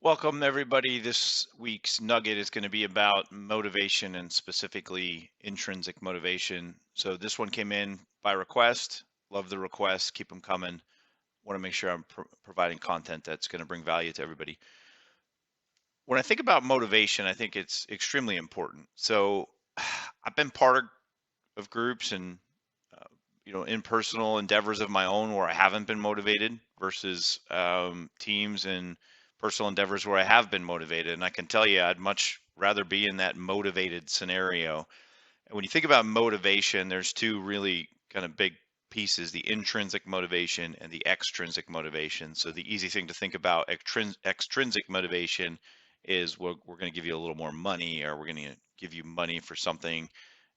Welcome, everybody. This week's nugget is going to be about motivation and specifically intrinsic motivation. So, this one came in by request. Love the request. Keep them coming. Want to make sure I'm providing content that's going to bring value to everybody. When I think about motivation, I think it's extremely important. So, I've been part of groups and uh, in personal endeavors of my own where I haven't been motivated versus teams and personal endeavors where I have been motivated. And I can tell you, I'd much rather be in that motivated scenario. And when you think about motivation, there's two really kind of big pieces: the intrinsic motivation and the extrinsic motivation. So the easy thing to think about extrinsic motivation is we're going to give you a little more money, or we're going to give you money for something,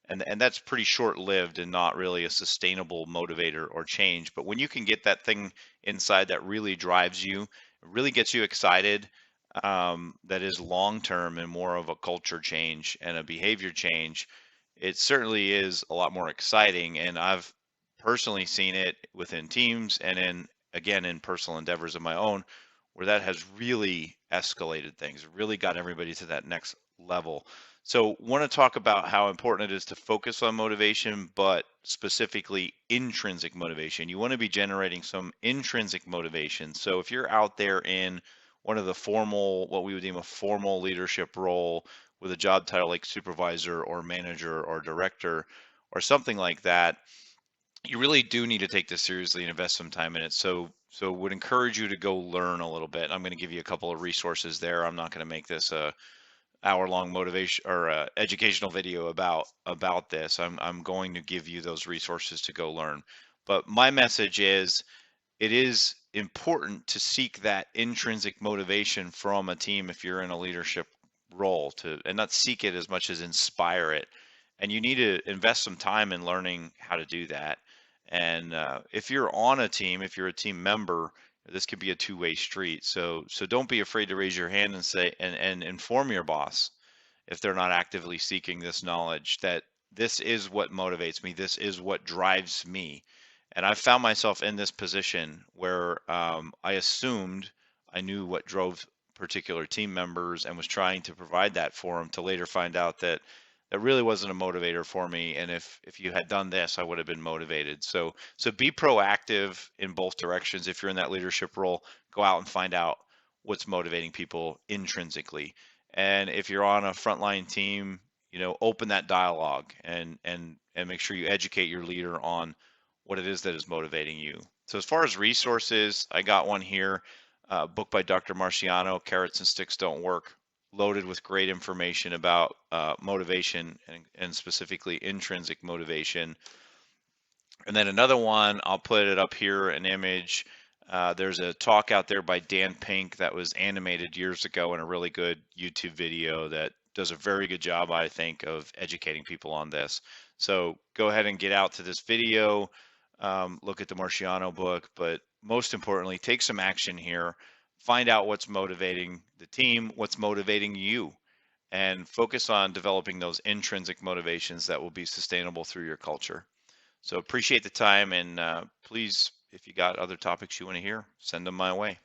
and that's pretty short-lived and not really a sustainable motivator or change. But when you can get that thing inside that really drives you, really gets you excited, that is long-term and more of a culture change and a behavior change, it certainly is a lot more exciting. And I've personally seen it within teams and again in personal endeavors of my own, where that has really escalated things, really got everybody to that next level. So, want to talk about how important it is to focus on motivation, but specifically intrinsic motivation. You want to be generating some intrinsic motivation. So, if you're out there in one of the formal, what we would deem a formal leadership role with a job title like supervisor or manager or director or something like that, you really do need to take this seriously and invest some time in it. So would encourage you to go learn a little bit. I'm going to give you a couple of resources there. I'm not going to make this a hour-long motivation or educational video about this. I'm going to give you those resources to go learn. But my message is, it is important to seek that intrinsic motivation from a team if you're in a leadership role, to and not seek it as much as inspire it. And you need to invest some time in learning how to do that. And if you're on a team, if you're a team member, this could be a two-way street. So don't be afraid to raise your hand and say and inform your boss if they're not actively seeking this knowledge, that this is what motivates me, this is what drives me. And I've found myself in this position where I assumed I knew what drove particular team members and was trying to provide that for them, to later find out that that really wasn't a motivator for me. And if you had done this, I would have been motivated. So be proactive in both directions. If you're in that leadership role, go out and find out what's motivating people intrinsically. And if you're on a frontline team, open that dialogue and make sure you educate your leader on what it is that is motivating you. So as far as resources, I got one here, book by Dr. Marciano, Carrots and Sticks Don't Work, loaded with great information about motivation and specifically intrinsic motivation. And then another one, I'll put it up here, an image. There's a talk out there by Dan Pink that was animated years ago in a really good YouTube video that does a very good job, I think, of educating people on this. So go ahead and get out to this video, look at the Marciano book, but most importantly, take some action here. Find out what's motivating the team, what's motivating you, and focus on developing those intrinsic motivations that will be sustainable through your culture. So appreciate the time, and please, if you got other topics you want to hear, send them my way.